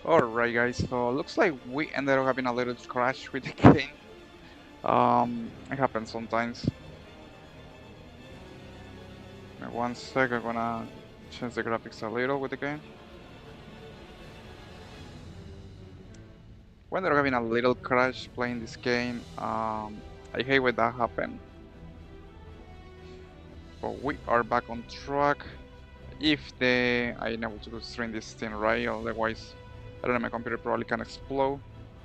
Alright guys, so looks like we ended up having a little crash with the game. It happens sometimes. One sec, I'm gonna change the graphics a little with the game. We ended up having a little crash playing this game. I hate when that happened. But we are back on track. If I'm able to stream this thing right, otherwise I don't know, my computer probably can explode.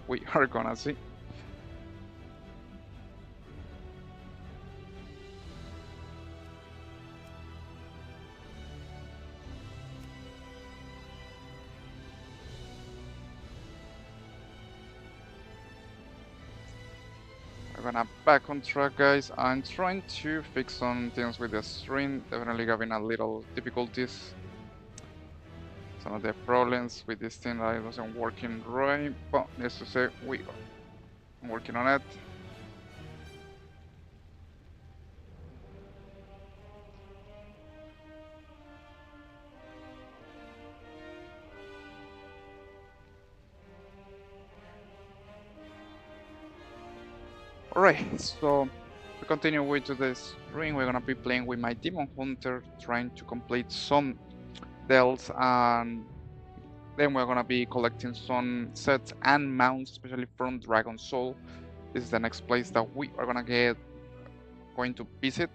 We are gonna see. We're gonna back on track guys. I'm trying to fix some things with the stream, definitely having a little difficulties. Some of the problems with this thing that it wasn't working right, but needless to say, we are working on it. Alright, so to continue with today's stream, we're gonna be playing with my Demon Hunter, trying to complete some dells, and then we're gonna be collecting some sets and mounts, especially from Dragon Soul. This is the next place that we are going to visit.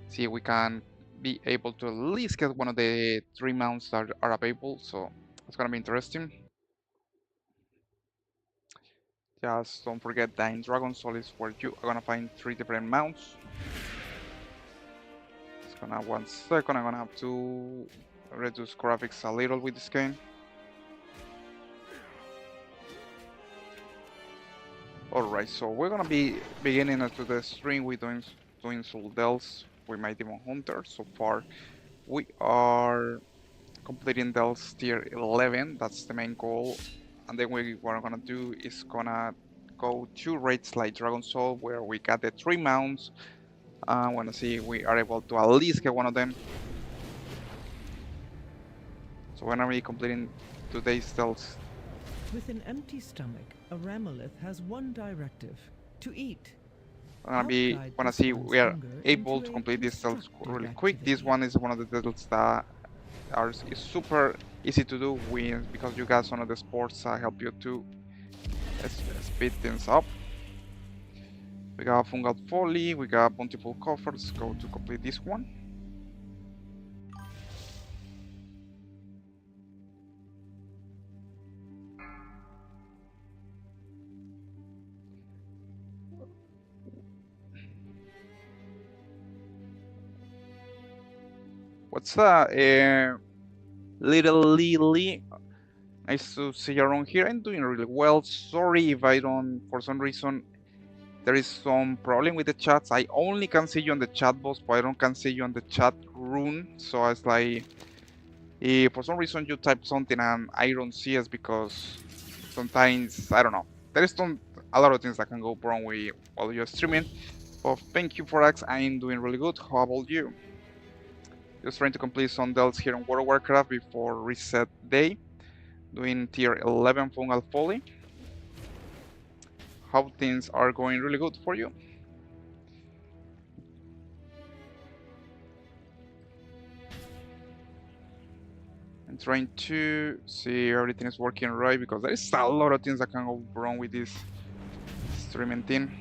See if we can be able to at least get one of the 3 mounts that are available, so it's gonna be interesting. Just don't forget that in Dragon Soul is where you are gonna find 3 different mounts. It's gonna 1 second, I'm gonna have to reduce graphics a little with this game. Alright, so we're gonna be beginning into the stream with doing some dells with my Demon Hunter. So far we are completing dells tier 11, that's the main goal. And then what we're gonna do is gonna go to raids like Dragon Soul, where we got the 3 mounts. I wanna see if we are able to at least get one of them. So we're gonna be completing today's dells. With an empty stomach, a Ramolith has one directive: to eat. Wanna see we are able to complete these dells really quick. This one is one of the dells that is super easy to do because you got some of the sports that help you to speed things up. We got Fungal Folly, we got Bountiful Coffer. Let's go to complete this one. What's that? Little Lily. Nice to see you around here. I'm doing really well. Sorry if I don't, for some reason, there is some problem with the chats. I only can see you on the chat box, but I don't can see you on the chat room. So it's like, if for some reason you type something and I don't see it, because sometimes, I don't know. There is a lot of things that can go wrong while you're streaming. But thank you for asking. I'm doing really good. How about you? Just trying to complete some dells here in World of Warcraft before reset day. Doing tier 11 Fungal Folly. How things are going really good for you? I'm trying to see everything is working right, because there is a lot of things that can go wrong with this streaming thing.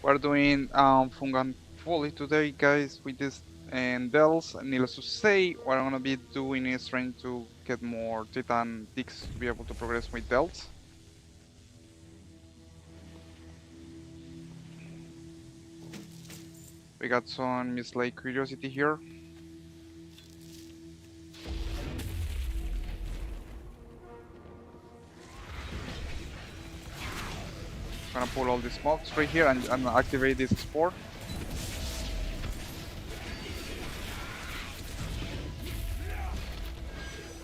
We're doing Fungan Folly today, guys, with this and dells. Needless to say, what I'm gonna be doing is trying to get more Titan Dicks to be able to progress with dells. We got some mislaid curiosity here. Gonna pull all these mobs right here and activate this sport.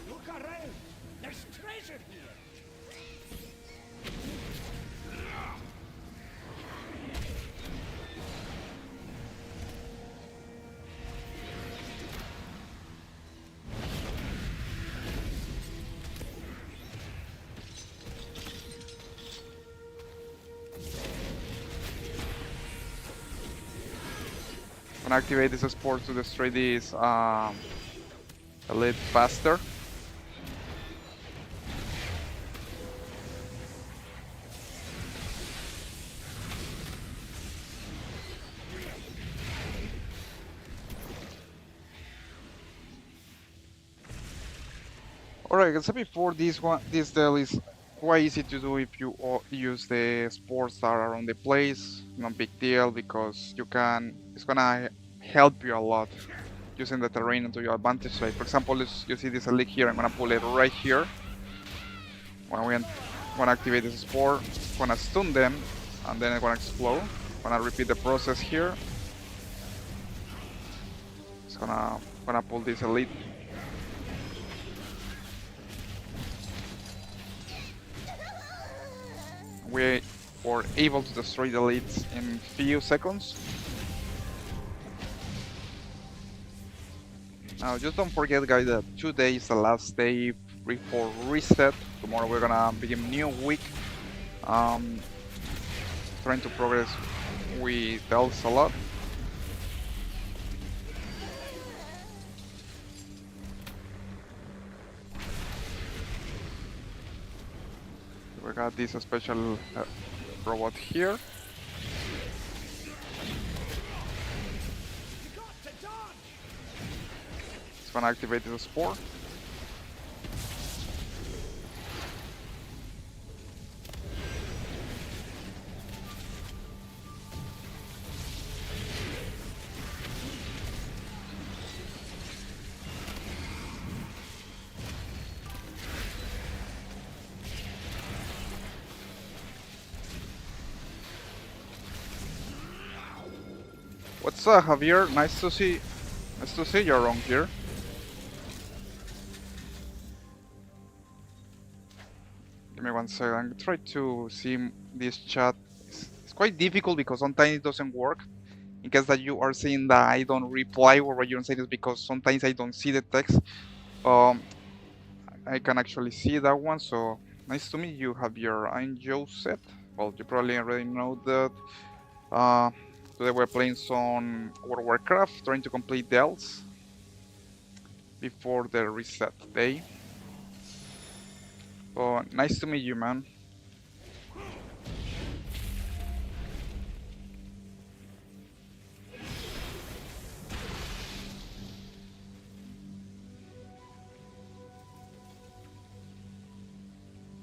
Look around! There's treasure here! I'm gonna activate this sport to destroy this elite faster. Alright, as I said before, this deal is quite easy to do if you use the sports that are on the place. No big deal because it's gonna help you a lot using the terrain to your advantage. Like for example, you see this elite here. I'm gonna pull it right here. When we gonna activate this sport, gonna stun them, and then it's gonna explode. Gonna repeat the process here. It's gonna pull this elite. We were able to destroy the elites in few seconds. Now just don't forget guys that today is the last day before reset. Tomorrow we're gonna begin new week. Trying to progress with elves a lot. We got this special robot here. It's gonna activate the spore. What's up, Javier? Nice to see you around here. Give me one second. I'm try to see this chat. It's quite difficult because sometimes it doesn't work. In case that you are saying that I don't reply or what you're saying is because sometimes I don't see the text. I can actually see that one. So nice to meet you, Javier. I'm Joseph. Well, you probably already know that. Today we're playing some World of Warcraft, trying to complete the elves before the reset day. Oh, nice to meet you, man.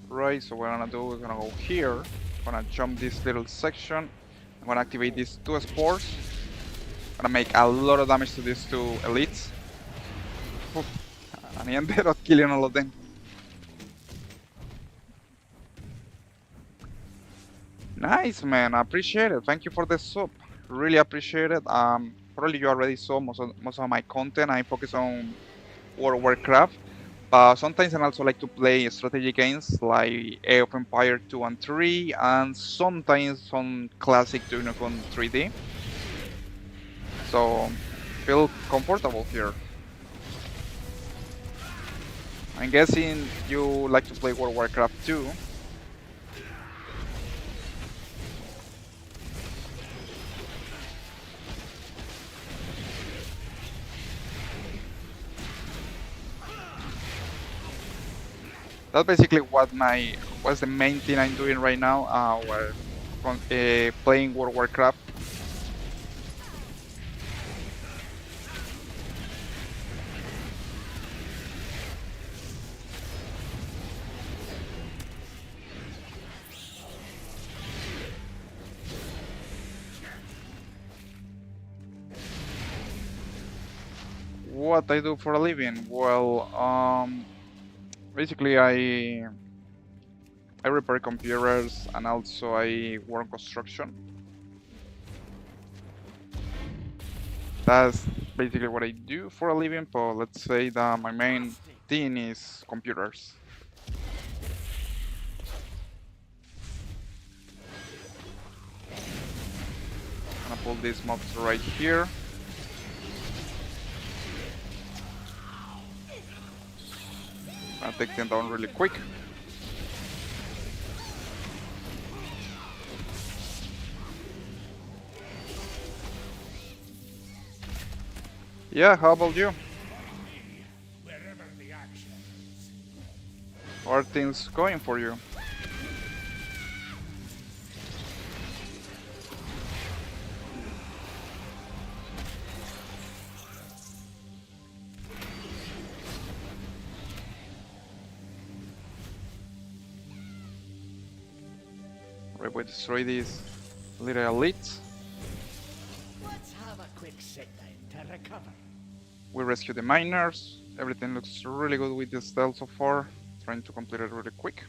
Right, so what we're gonna go here. Gonna jump this little section. I'm gonna activate these two spores. Gonna make a lot of damage to these two elites. Oof. And he ended up killing all of them. Nice, man. I appreciate it. Thank you for the sub. Really appreciate it. Probably you already saw most of my content. I focus on World of Warcraft. Sometimes I also like to play strategy games like Age of Empire 2 and 3, and sometimes some classic Unicorn 3D. So feel comfortable here. I'm guessing you like to play World of Warcraft 2. That's basically what's the main thing I'm doing right now while playing World of Warcraft. What I do for a living? Well, basically I repair computers and also I work on construction. That's basically what I do for a living, but let's say that my main thing is computers. I'm gonna pull these mobs right here. I'm gonna take them down really quick. Yeah, how about you? Wherever the action is. How are things going for you? Right, we destroy these little elites. Let's have a quick sit down to recover. We rescue the miners. Everything looks really good with the stealth so far. Trying to complete it really quick.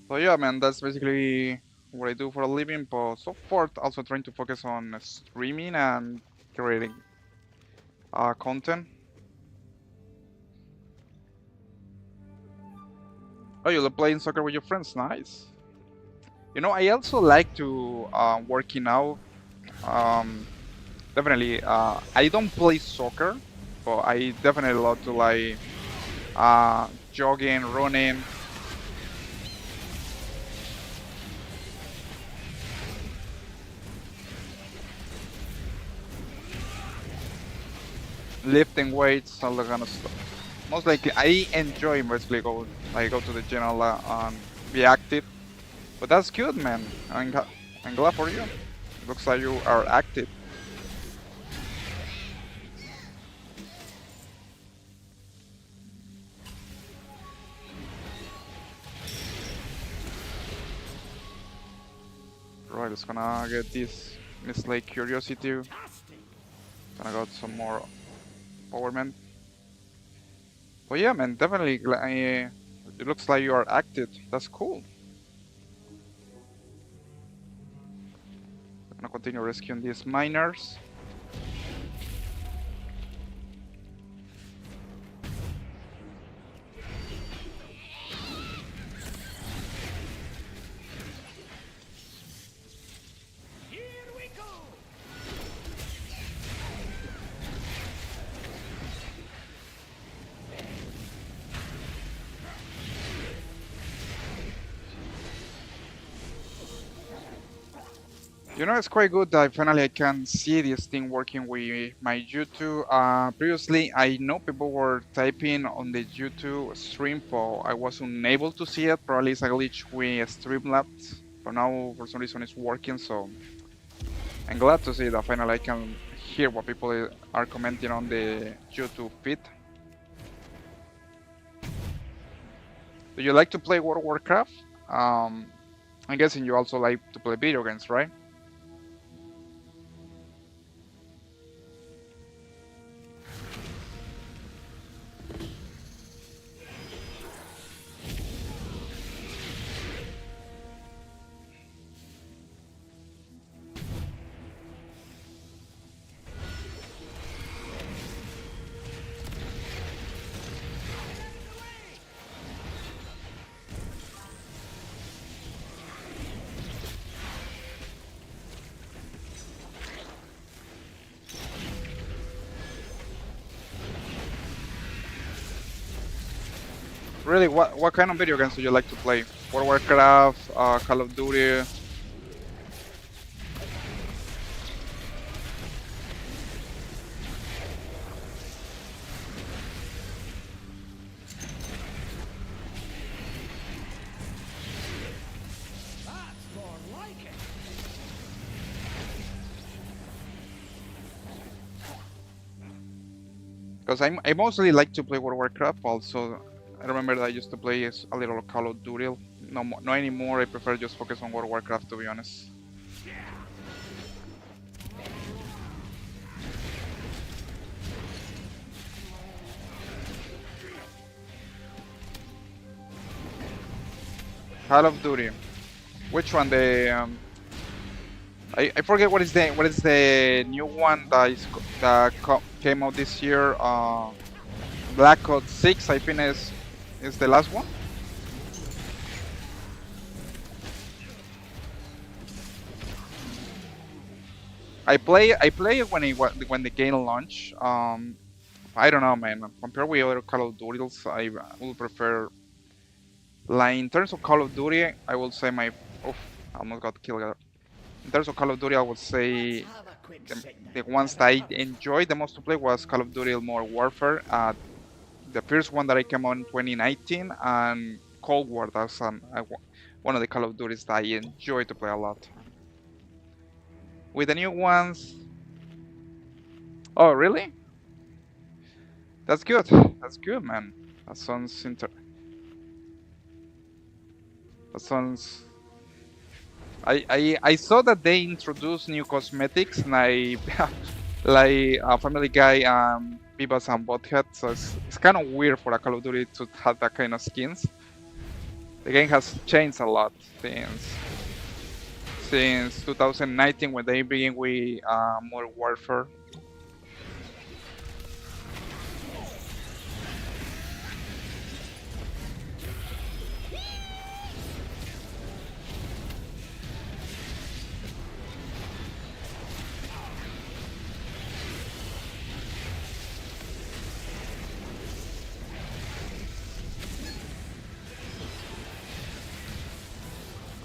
So yeah, man, that's basically what I do for a living. But so far, also trying to focus on streaming and creating content. Oh, you love playing soccer with your friends? Nice. You know, I also like to working out. Um, Definitely, I don't play soccer, but I definitely love to like jogging, running. Lifting weights, all that kind of stuff. Most likely, I enjoy basically go to the gym a lot and be active. But that's good, man. I'm glad for you. Looks like you are active. Right, just gonna get this Mislay Curiosity. Fantastic. Gonna got some more power, man. But yeah, man, definitely. It looks like you are active. That's cool. I'm gonna continue rescuing these miners. Here we go. You know, it's quite good that finally I can see this thing working with my YouTube. Previously, I know people were typing on the YouTube stream, but I was unable to see it. Probably it's a glitch with Streamlabs. But now, for some reason, it's working, so I'm glad to see that finally I can hear what people are commenting on the YouTube feed. Do you like to play World of Warcraft? I'm guessing you also like to play video games, right? Really, what kind of video games do you like to play? World of Warcraft, Call of Duty. That's more like it. Because I mostly like to play World of Warcraft. Also, I remember that I used to play a little Call of Duty. No anymore. I prefer just focus on World of Warcraft, to be honest. Call of Duty. Which one? I forget what is the new one that came out this year. Black Ops 6, I think is the last one. I play it when the game launch. I don't know, man. Compared with other Call of Duties, I would prefer. Like in terms of Call of Duty, I will say my. Oof, I almost got killed. In terms of Call of Duty, I would Let's say have a quick the, sit the down. ones that I enjoyed the most to play was Call of Duty Modern Warfare. The first one that I came on in 2019, and Cold War. That's one of the Call of Duties that I enjoy to play a lot. With the new ones, oh really? That's good. That's good, man. That sounds that sounds. I saw that they introduced new cosmetics like like Family Guy and Beavis and Butthead. So it's kind of weird for a Call of Duty to have that kind of skins. The game has changed a lot since 2019 when they began with Modern Warfare.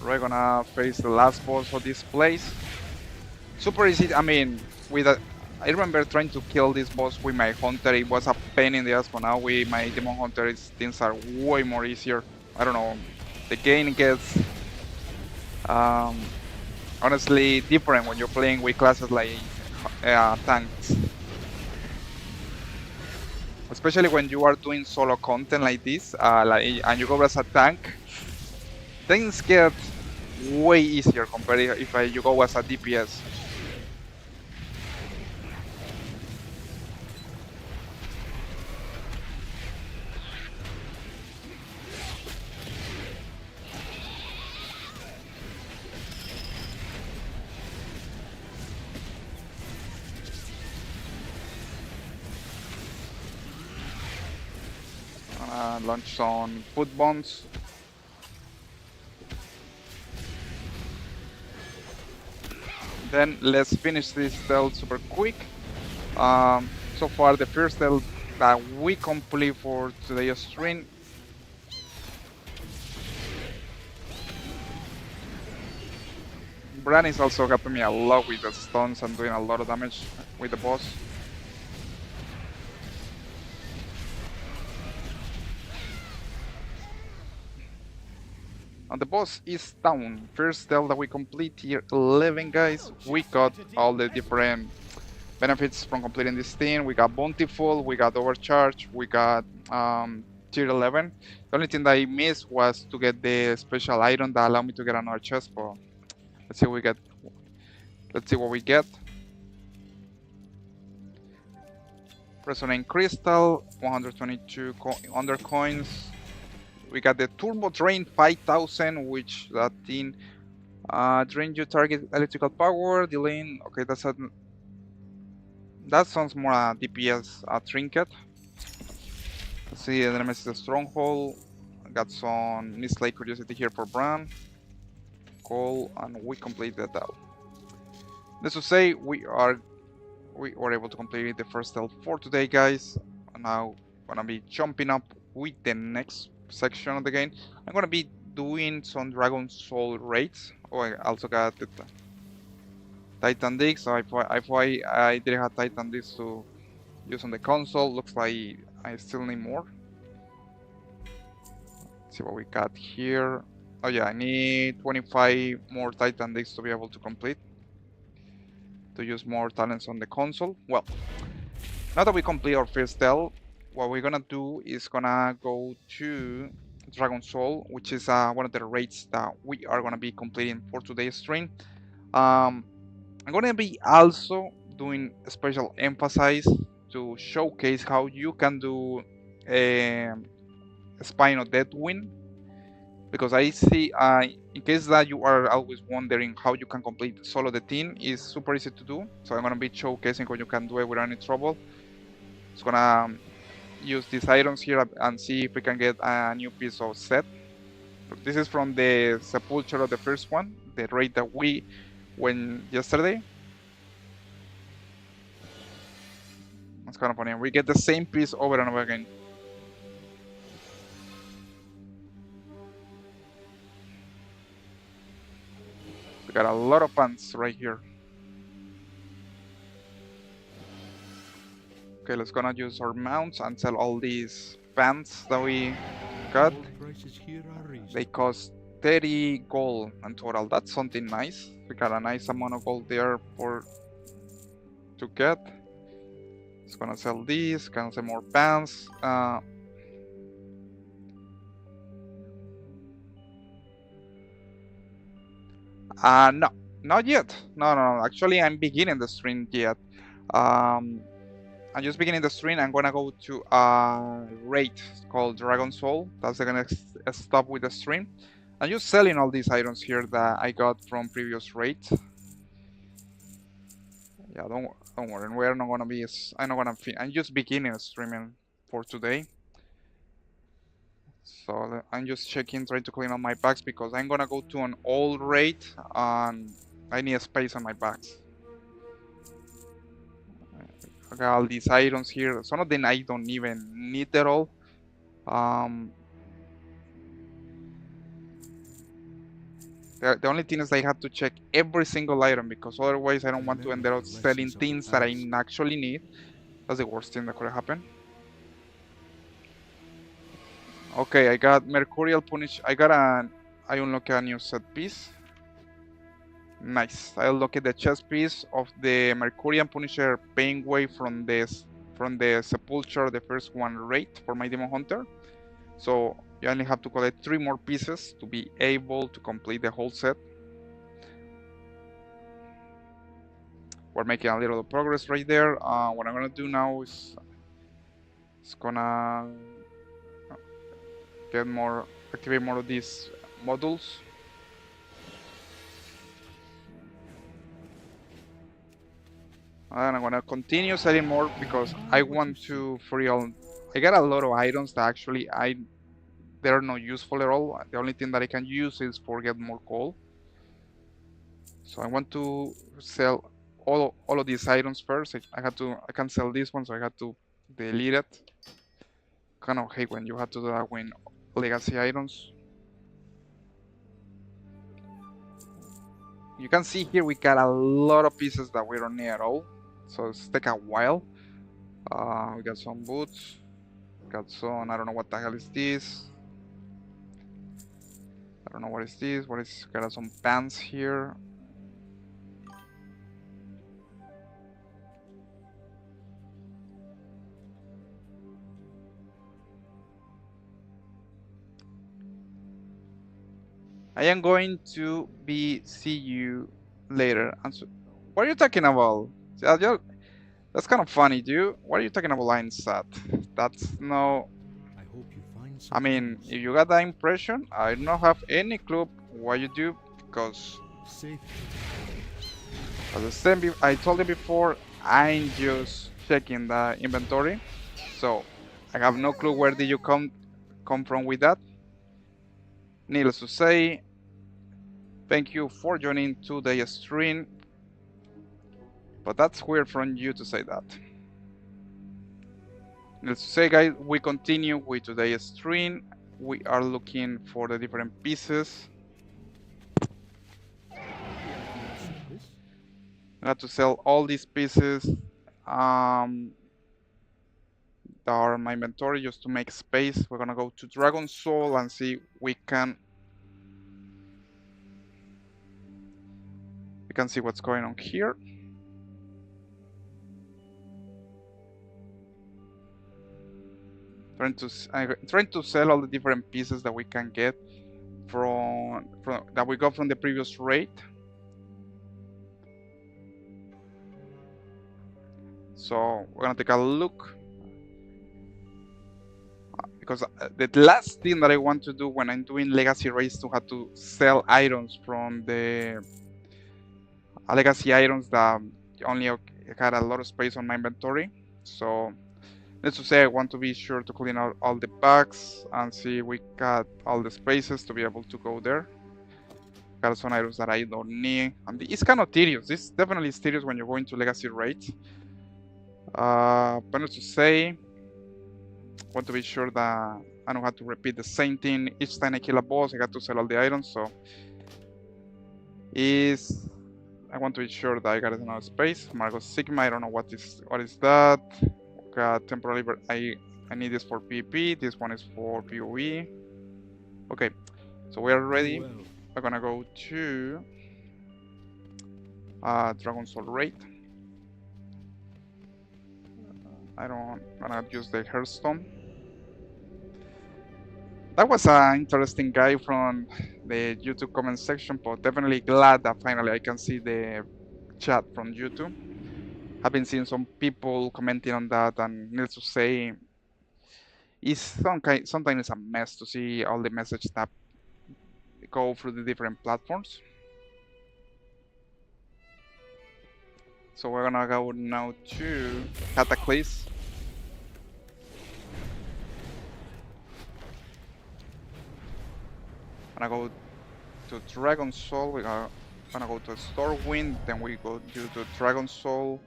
We're gonna face the last boss of this place. Super easy. I mean, I remember trying to kill this boss with my hunter. It was a pain in the ass, but now with my demon hunter, things are way more easier. I don't know. The game gets um, honestly different when you're playing with classes like tanks, especially when you are doing solo content like this, and you go as a tank. Things get way easier compared if you go as a DPS. Launch some foot bombs. Then let's finish this stealth super quick. So far, the first stealth that we complete for today's stream. Bran is also helping me a lot with the stuns and doing a lot of damage with the boss. And the boss is down. First stealth that we complete here 11, guys. We got all the different benefits from completing this thing. We got Bountiful, we got Overcharge, we got tier 11. The only thing that I missed was to get the special item that allowed me to get another chest, but let's see what we get. Let's see what we get. Resonant Crystal, 122 under coins. We got the Turbo Drain 5000, which that thing drains your target electrical power, delaying. Okay, that sounds more a DPS trinket. Let's see, the Nemesis Stronghold. I got some Misplay Curiosity here for Bran. Cool, and we completed that. Let's just say we were able to complete the first stealth for today, guys. And now gonna be jumping up with the next section of the game. I'm gonna be doing some Dragon Soul raids. Oh, I also got the Titan Dig, so I didn't have Titan Digs to use on the console. Looks like I still need more. Let's see what we got here. Oh yeah, I need 25 more Titan Digs to be able to complete. To use more talents on the console. Well, now that we complete our first stealth, what we're gonna do is gonna go to Dragon Soul, which is one of the raids that we are gonna be completing for today's stream. I'm gonna be also doing a special emphasis to showcase how you can do a Spine of Deathwind because I see, in case that you are always wondering how you can complete solo the team, is super easy to do. So I'm gonna be showcasing how you can do it without any trouble. Just gonna use these items here and see if we can get a new piece of set. This is from the Sepulture of the first one, the raid that we went yesterday. That's kind of funny. We get the same piece over and over again. We got a lot of pants right here. Okay, let's gonna use our mounts and sell all these pants that we got. They cost 30 gold in total. That's something nice. We got a nice amount of gold there to get. Just gonna sell these, gonna sell more pants. No, not yet. No. Actually, I'm beginning the stream yet. I'm just beginning the stream. I'm gonna go to a raid called Dragon Soul. That's gonna stop with the stream. I'm just selling all these items here that I got from previous raids. Yeah, don't worry. We're not gonna be. I'm just beginning streaming for today. So I'm just checking, trying to clean up my bags because I'm gonna go to an old raid and I need space on my bags. I got all these items here. Some of them I don't even need at all. The only thing is I have to check every single item because otherwise I don't want to end up selling things that I actually need. That's the worst thing that could happen. Okay, I got Mercurial Punish. I unlock a new set piece. Nice. I unlocked the chest piece of the Mercurian Punisher Painway from the Sepulture, the first one raid for my Demon Hunter. So you only have to collect 3 more pieces to be able to complete the whole set. We're making a little progress right there. What I'm gonna do now is gonna activate more of these modules. And I'm gonna continue selling more because I want to free all. I got a lot of items that actually they're not useful at all. The only thing that I can use is for get more gold. So I want to sell all of these items first. I can sell this one, so I had to delete it. Kind of hate when you have to do that with legacy items. You can see here we got a lot of pieces that we don't need at all, so it's take a while. We got some boots, got some, I don't know what the hell is this. I don't know what is this. Got some pants here. I am going to see you later. What are you talking about? That's kind of funny, dude. What are you talking about, line sat? That's no. I mean, if you got that impression, I don't have any clue what you do because, as I told you before, I'm just checking the inventory, so I have no clue where did you come from with that. Needless to say, thank you for joining today's stream, but that's weird from you to say that. Needless to say, guys, we continue with today's stream. We are looking for the different pieces. I have to sell all these pieces that are in my inventory just to make space. We're gonna go to Dragon Soul and see we can see what's going on here. Trying to sell all the different pieces that we can get from that we got from the previous raid. So we're gonna take a look. because the last thing that I want to do when I'm doing legacy raids to have to sell items from the legacy items that only had a lot of space on my inventory. So let's just say I want to be sure to clean out all the bugs and see we got all the spaces to be able to go there. Got some items that I don't need, and it's kind of tedious. This definitely is tedious when you're going to legacy raids. But let's just say want to be sure that I don't have to repeat the same thing each time I kill a boss. I got to sell all the items, so I want to be sure that I got enough space. Margot Sigma, I don't know what is that. Got temporarily, but I need this for PvP. This one is for PoE. Okay, so we are ready. We're gonna go to Dragon Soul raid. I'm gonna use the Hearthstone. That was an interesting guy from the YouTube comment section, but definitely glad that finally I can see the chat from YouTube. I've been seeing some people commenting on that, and needless to say, it's sometimes it's a mess to see all the messages that go through the different platforms. So we're gonna go now to Cataclysm. Gonna go to Dragon Soul. We're gonna go to Stormwind, then we go to Dragon Soul.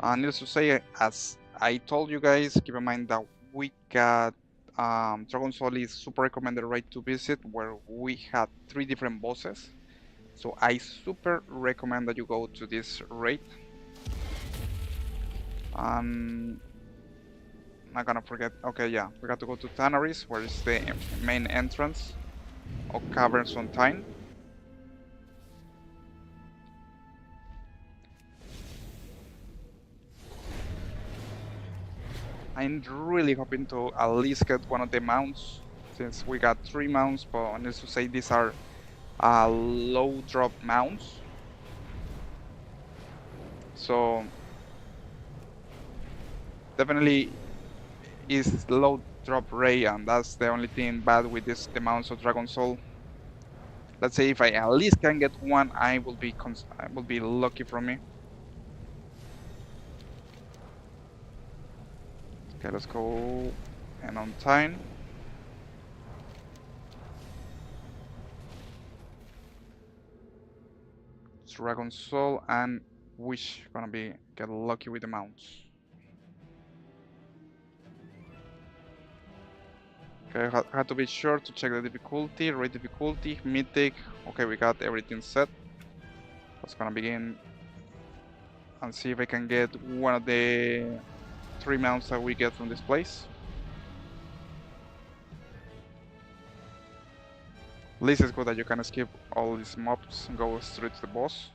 Needless to say, as I told you guys, keep in mind that we got Dragon Soul is super recommended raid to visit, where we had 3 different bosses. So I super recommend that you go to this raid. I'm not gonna forget. Okay, yeah, we got to go to Tanaris, where is the main entrance of Caverns on Time. I'm really hoping to at least get one of the mounts, since we got 3 mounts, but needless to say, these are low drop mounts. So definitely is low drop ray, and that's the only thing bad with the mounts of Dragon Soul. Let's say if I at least can get one, I will be lucky from me. Okay, let's go and on time. Dragon Soul and Wish gonna get lucky with the mounts. Okay, I had to be sure to check the difficulty, rate difficulty, mythic. Okay, we got everything set. Let's gonna begin and see if I can get one of the 3 mounts that we get from this place. At least it's good that you can skip all these mobs and go straight to the boss.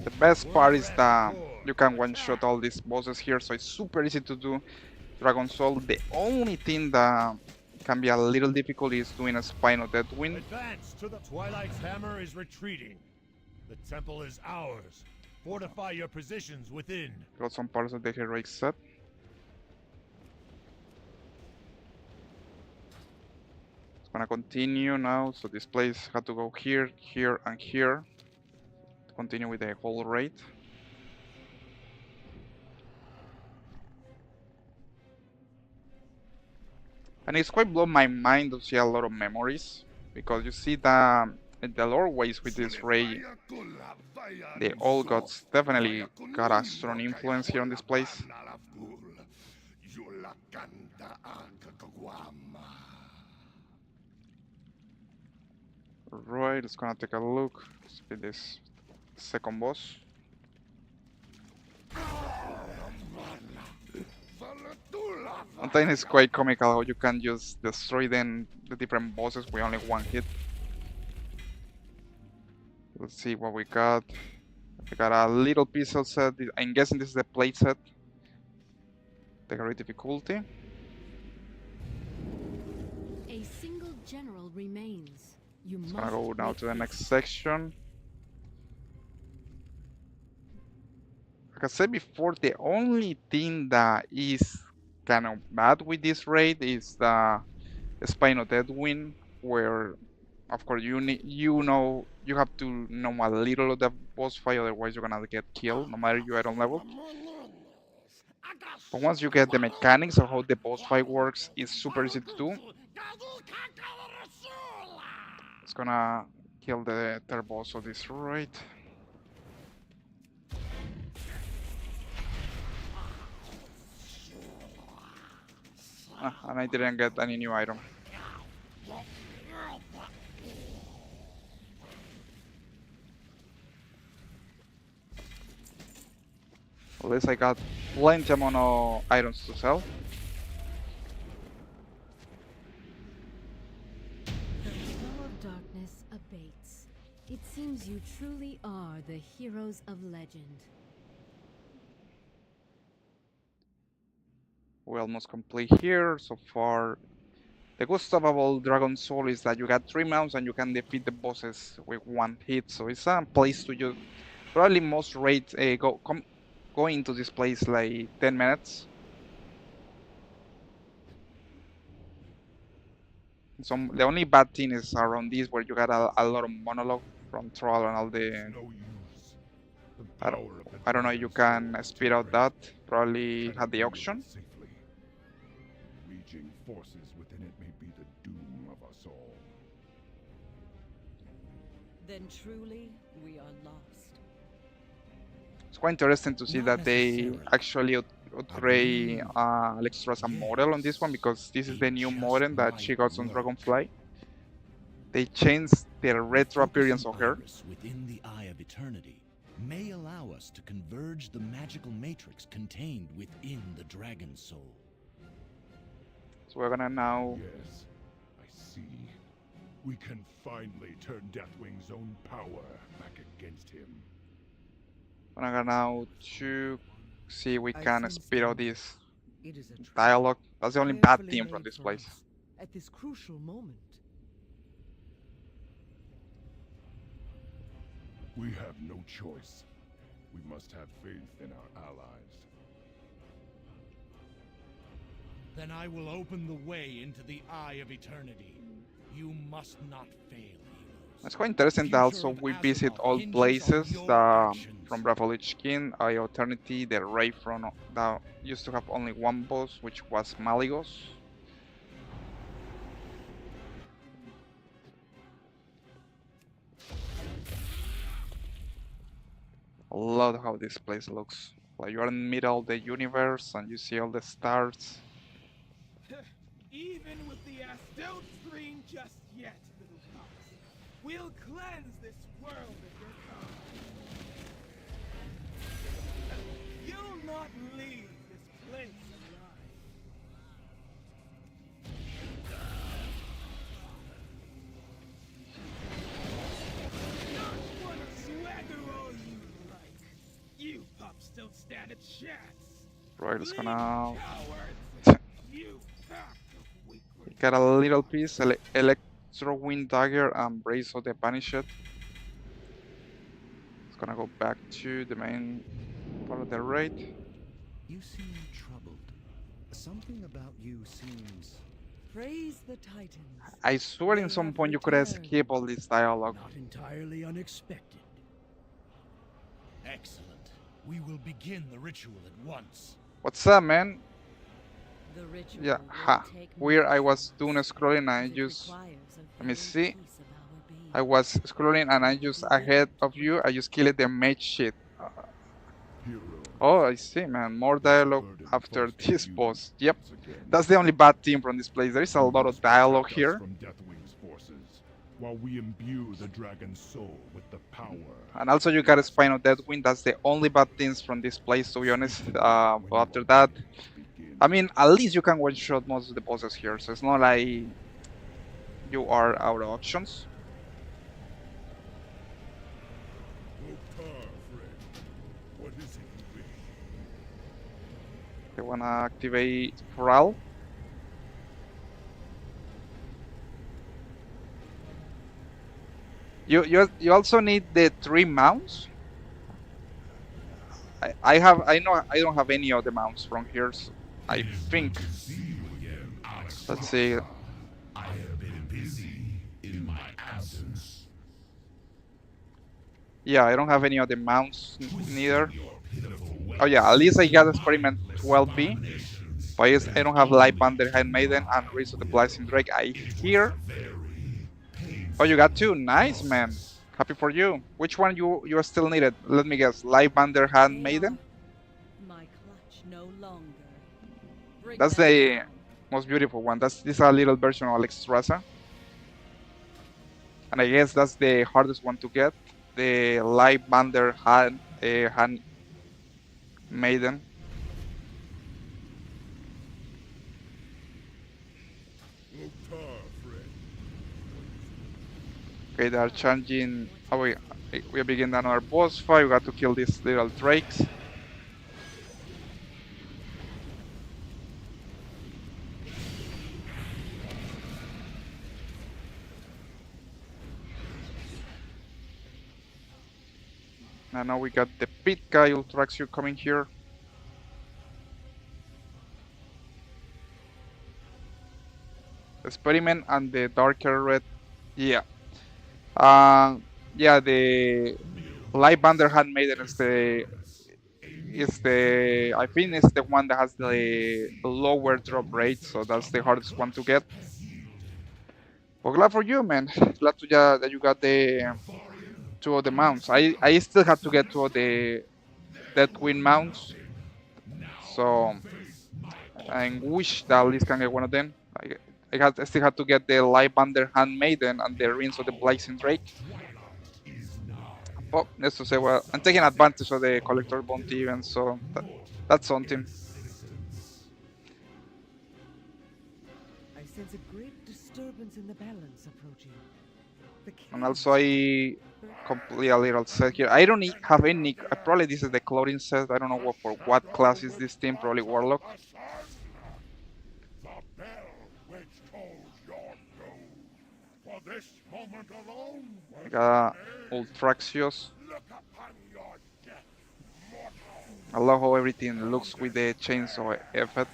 The best part is that you can one-shot all these bosses here, so it's super easy to do Dragon Soul. The only thing that can be a little difficult is doing a Spine of Deathwind. Advance to the Twilight's hammer is retreating. The temple is ours. Fortify your positions within. Got some parts of the heroic set. It's gonna continue now, so this place had to go here, here, and here to continue with the whole raid. And it's quite blown my mind to see a lot of memories, because you see that the lore ways with this raid, the old gods definitely got a strong influence here on this place. Right, let's gonna take a look. Let's be this second boss. Sometimes it's quite comical how you can just destroy the different bosses with only one hit. Let's see what we got. We got a little pistol set. I'm guessing this is the plate set. The great difficulty. A single general remains. You It's gonna must go now make to the next haste. section. Like I said before, the only thing that is kind of bad with this raid is the Spine of Deathwind, where of course you have to know a little of the boss fight, otherwise you're gonna get killed no matter your item level. But once you get the mechanics of how the boss fight works, it's super easy to do. It's gonna kill the third boss of this raid. And I didn't get any new item. At least I got plenty amount of items to sell. The flow of darkness abates. It seems you truly are the heroes of legend. We almost complete here so far. The good stuff about Dragon Soul is that you got 3 mounts and you can defeat the bosses with 1 hit. So it's a place to just probably most raids go into this place like 10 minutes. So the only bad thing is around this where you got a lot of monologue from Troll and all the. No use. The I don't, power of the I don't know. You dragon can soul speed out that. temperate. Probably Cannot at the wield auction. it safely. Raging forces within it may be the doom of us all. Then truly, we are lost. It's quite interesting to see Not that they necessarily. actually upgrade believe- Alexstrasza as a model on this one, because this is the new model that she got on Dragonfly. They changed the retro appearance of her. Within the Eye of Eternity may allow us to converge the magical matrix contained within the Dragon Soul. So we're gonna now. Yes, I see. We can finally turn Deathwing's own power back against him. We're gonna now to see if we I can sense speed out danger. this It is a trap dialogue. That's the only bad carefully thing from made this for place. us at this crucial moment. We have no choice. We must have faith in our allies. Then I will open the way into the Eye of Eternity. You must not fail, heroes. It's quite interesting that also we visit all places from Breath of the King, Eye of Eternity, the raid from that used to have only one boss, which was Maligos. I love how this place looks. Like you're in the middle of the universe and you see all the stars. Even with the don't scream just yet, little pups. We'll cleanse this world of your kind. You'll not leave this place alive. Not one swagger all you like. You pups don't stand a chance. Right, it's gonna Cowards! You pack of weaklings. get a little piece, Electro Wind Dagger and Brace of the Banished. It's gonna go back to the main part of the raid. You seem troubled. Something about you seems... Praise the Titans. I swear in They some have point you could returned. skip all this dialogue. Not entirely unexpected. Excellent. We will begin the ritual at once. What's up, man? The ritual Yeah, will ha. take Weird, I was months, doing scrolling and I as it just... requires a Let me very see. piece of our being. I was scrolling and I just ahead of you, I just killed the mage shit. Hero. Oh, I see, man. More dialogue burden after falls to this you boss. Yep. once again. That's the only bad thing from this place. There is a You lot of must dialogue protect us here. From Deathwing's forces, while we imbue the dragon's soul with the power. And also you got a Spine of Deathwind. That's the only bad things from this place, to be honest. But after that, I mean, at least you can one-shot most of the bosses here. So it's not like you are out of options. Lokar, friend. What is it you wish? They wanna activate Corral. You also need the 3 mounts. I don't have any of the mounts from here, so I think. Let's see. I have been busy in my absence. Yeah, I don't have any of the mounts neither. Oh yeah, at least I got experiment 12B. But I don't have Light Bander, Handmaiden, and Rise of the Blazing Drake. I hear. Oh, you got 2. Nice, man. Happy for you. Which one you still needed? Let me guess. Light Bander, Handmaiden. My clutch no longer. Bring That's them the down. most beautiful one. This is a little version of Alexstrasza. And I guess that's the hardest one to get. The Light Bander, Handmaiden. Okay, they are changing. Oh, we are beginning another boss fight. We got to kill these little drakes. And now we got the pit guy, Ultraxio, coming here. Experiment and the darker red. Yeah. Yeah, the Light Bander Handmaiden is the I think it's the one that has the lower drop rate, so that's the hardest one to get. Well, glad for you, man. Glad that you got the 2 of the mounts. I still have to get 2 of the Dead Queen mounts, so I wish that at least can get one of them. I still have to get the Light Bander Handmaiden and the Rings of the Blazing Drake. But let's just say, well, I'm taking advantage of the collector bounty event, so that's something. I sense a great disturbance in the balance approaching. And also I complete a little set here. I don't have any. Probably this is the clothing set. I don't know for what class is this team. Probably Warlock. The bell which tolls your doom. For this moment alone. I got Ultraxios. Look upon your death, mortal. I love how everything looks with the chainsaw effect.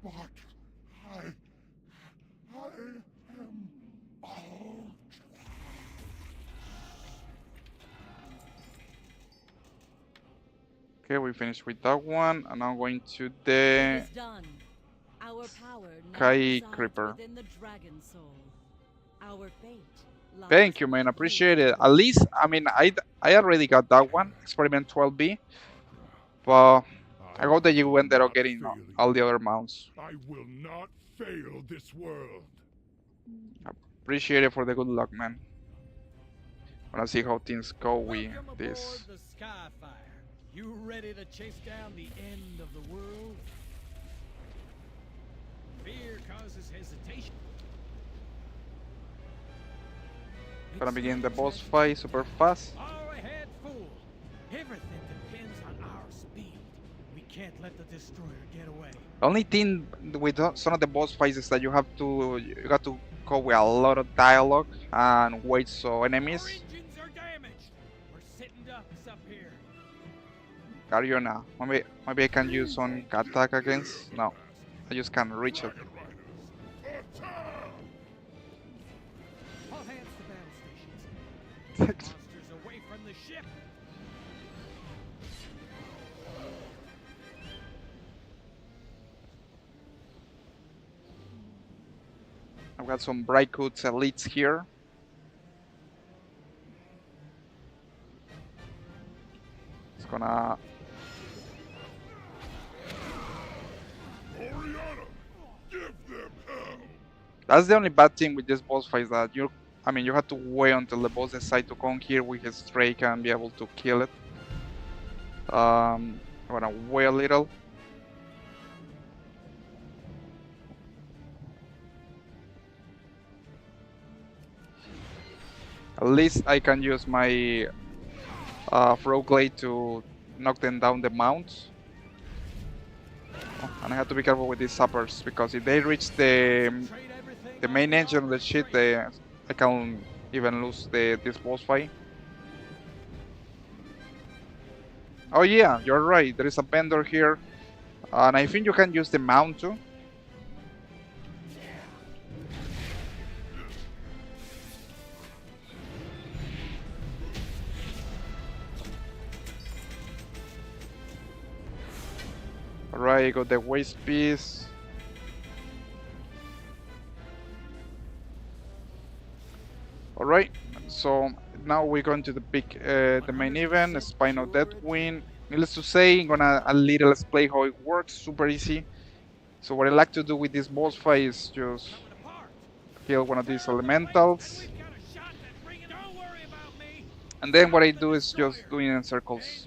But I am old. Okay, we finished with that one, and I'm going to It the is done. Our power now Kai resides Creeper. within the dragon soul. Our fate lies Thank you, man. with Appreciate it. At least, I mean, I already got that one, Experiment 12B. But I hope that you ended up getting all the other mounts. I will not fail this world. Appreciate it for the good luck, man. Wanna see how things go with Welcome aboard this. the Skyfire. You ready to chase down the end of the world? Fear causes hesitation. Gonna begin the boss fight super fast. All ahead, fool. Everything depends on our speed. We can't let the destroyer get away. Only thing with some of the boss fights is that you got to go with a lot of dialogue and wait so Our enemies. engines are damaged. We're sitting ducks up here. Cariona. Maybe I can use some attack against. No, I just can't reach it. All hands to battle stations. Monsters away from the ship. I've got some Brightcoats elites here. It's gonna. Oriana, give them hell. That's the only bad thing with this boss fight is that you have to wait until the boss decides to come here with his Drake and be able to kill it. I'm gonna wait a little. At least I can use my Rogue Blade to knock them down the mounts. And I have to be careful with these sappers, because if they reach the main engine of the ship, I can even lose this boss fight. Oh yeah, you're right, there is a vendor here. And I think you can use the mount too. Alright, got the waste piece. Alright, so now we're going to the the main event, Spinal Deathwing. Needless to say, I'm gonna a little explain how it works, super easy. So what I like to do with this boss fight is just kill one of these elementals. And then what I do is just doing in circles.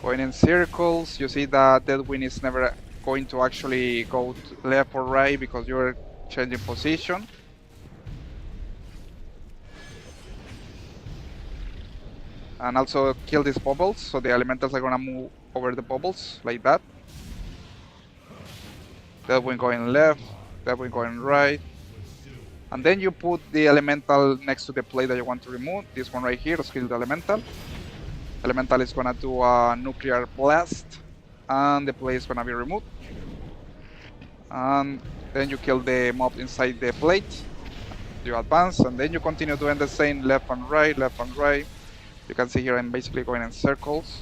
Going in circles, you see that Deathwing is never going to actually go to left or right because you're changing position. And also kill these bubbles, so the elementals are gonna move over the bubbles like that. Deathwing going left, Deathwing going right. And then you put the elemental next to the plate that you want to remove. This one right here, kill the elemental. Elemental is gonna do a nuclear blast, and the plate is gonna be removed. And then you kill the mob inside the plate. You advance, and then you continue doing the same left and right, left and right. You can see here I'm basically going in circles.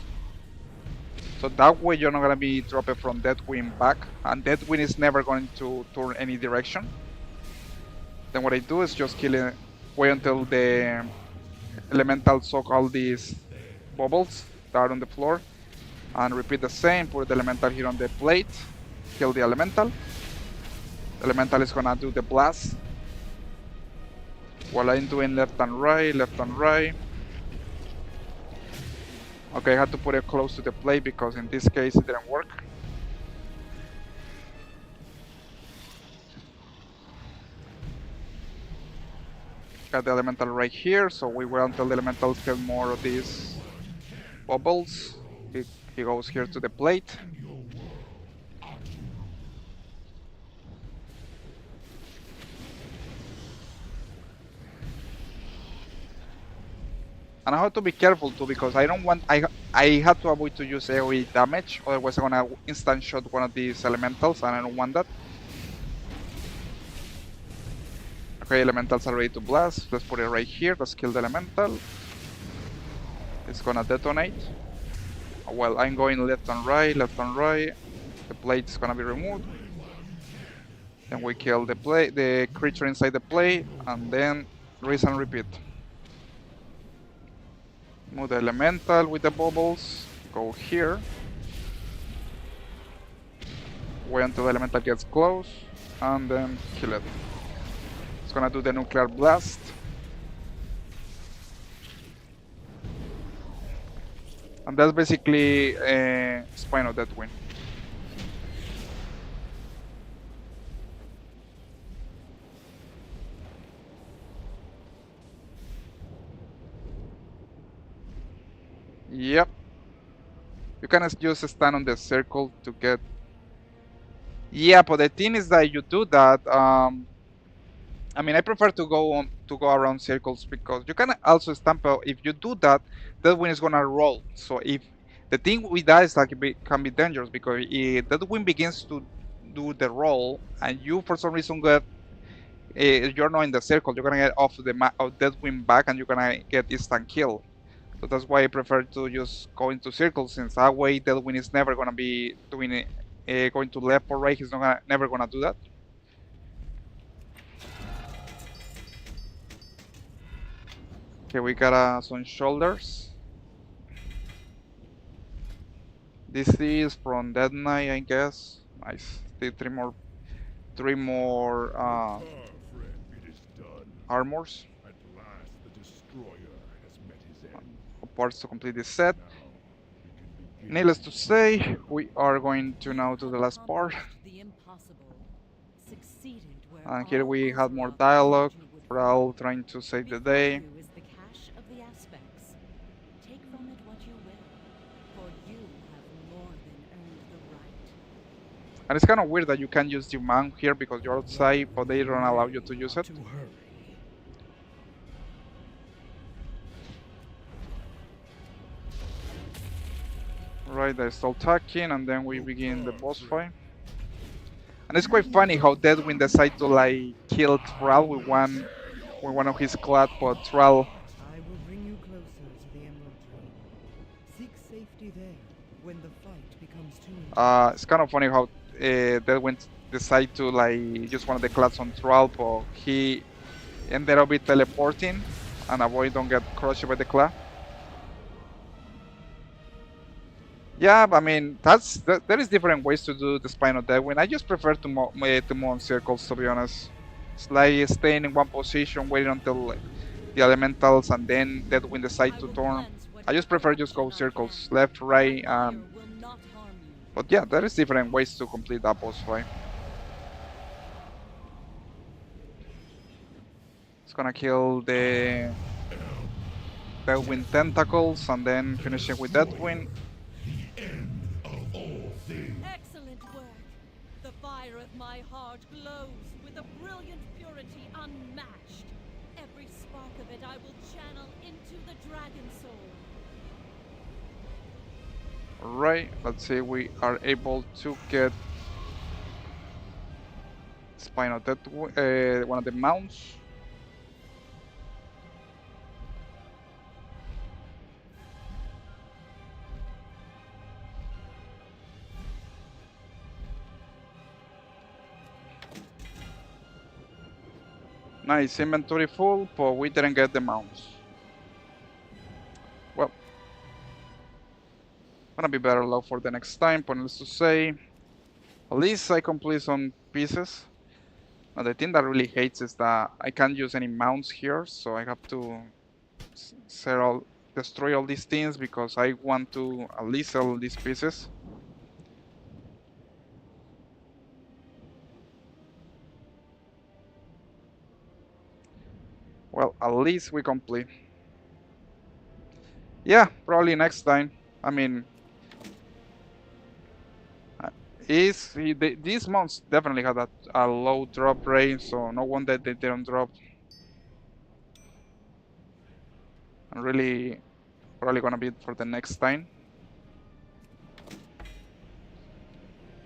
So that way you're not gonna be dropping from Deathwing back, and Deathwing is never going to turn any direction. Then what I do is just kill it, wait until the elemental soak all these bubbles that are on the floor, and repeat the same. Put the elemental here on the plate, kill the elemental. The elemental is gonna do the blast while I'm doing left and right, left and right. Okay, I had to put it close to the plate because in this case it didn't work. Got the elemental right here, so we wait until the elementals kill more of these bubbles. He goes here to the plate. And I have to be careful too, because I don't want I have to avoid to use AoE damage, otherwise I'm gonna instant shot one of these elementals, and I don't want that. Okay, elementals are ready to blast. Let's put it right here. Let's kill the elemental. It's gonna detonate. Well, I'm going left and right, left and right. The plate is gonna be removed. Then we kill the creature inside the plate, and then rinse and repeat. Move the elemental with the bubbles. Go here. Wait until the elemental gets close, and then kill it. It's gonna do the nuclear blast. And that's basically Spinal Deathwing. Yep. You can just stand on the circle to get... Yeah, but the thing is that you do that, I mean, I prefer to go around circles, because you can also stand, but if you do that, that wind is gonna roll. So if the thing with that is that it can be dangerous, because if that wind begins to do the roll, and you for some reason get you're not in the circle, you're gonna get off the map of that wind back, and you're gonna get instant kill. So that's why I prefer to just go into circles, since that way that wind is never gonna be doing it, going to left or right. He's never gonna do that. Okay, we got some shoulders. This is from Dead Knight, I guess. Nice. Three more Friend, it is done. armors. At last, the destroyer has met his end. Parts to complete this set. Now, we can begin. Needless to say, we are going to now to the last part. The impossible. Succeeded where And here all we had more Azeroth dialogue. imagined would We're all fail. trying to save the Before day. you is the cache of the aspects. Take from it what you will, for And it's kind of weird that you can use the mount here because you're outside, but they don't allow you to use it. To hurry. Right, they start attacking, and then we begin the boss fight. And it's quite funny how Deadwind decided to like kill Thrall with one of his clad, but Thrall. I will bring you closer to the Emerald Dream. Seek safety there when the fight becomes too intense. It's kind of funny how Deadwind decided to like use one of the clads on Thrall, but he ended up with teleporting and avoid don't get crushed by the clad. Yeah, I mean there is different ways to do the Spine of Deadwind. I just prefer to move on circles, to be honest. It's like staying in one position, waiting until the elementals, and then Deadwind decide to turn. I just prefer just go circles, left, right, and. But yeah, there is different ways to complete that boss fight. It's gonna kill the Deadwind tentacles and then finish it with Deadwind. Excellent work. The fire of my heart glows with a brilliant purity unmatched. Every spark of it I will channel into the dragon soul. Right, let's see, we are able to get Spinal Death, one of the mounts. Nice, inventory full, but we didn't get the mounts. Well, gonna be better luck for the next time, but needless to say, at least I complete some pieces. Now the thing that really hates is that I can't use any mounts here, so I have to destroy all these things because I want to at least sell these pieces. Well, at least we complete. Yeah, probably next time. I mean, these months definitely had a low drop rate, so no wonder they didn't drop. I'm really probably gonna be for the next time.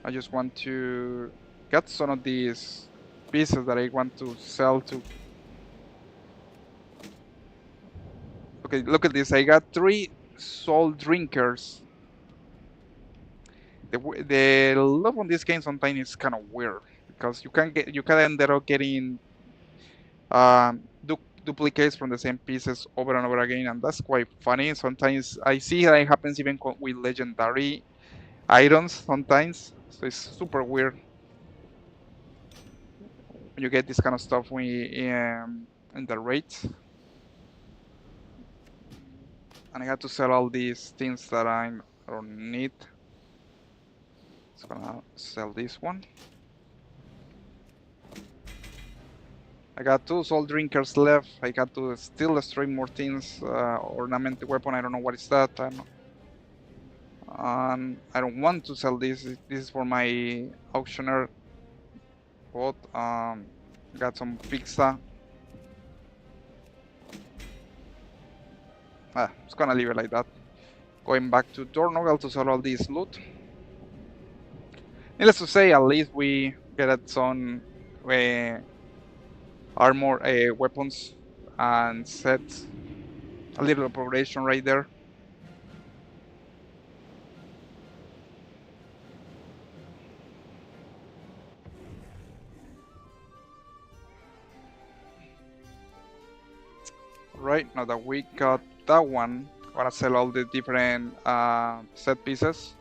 I just want to get some of these pieces that I want to sell to. Okay, look at this. I got 3 soul drinkers. The love on this game sometimes is kind of weird because you can end up getting duplicates from the same pieces over and over again, and that's quite funny. Sometimes I see that it happens even with legendary items sometimes, so it's super weird when you get this kind of stuff in the rates. And I had to sell all these things that I don't need. Just gonna sell this one. I got 2 soul drinkers left. I got to still destroy more things. Ornamented weapon, I don't know what is that. I don't want to sell this. This is for my auctioneer. But got some pizza. Just gonna leave it like that. Going back to Dornogal to sell all this loot. Needless to say, at least we get some armor, weapons, and sets. A little progression right there. Right, now that we got that one, I'm gonna sell all the different set pieces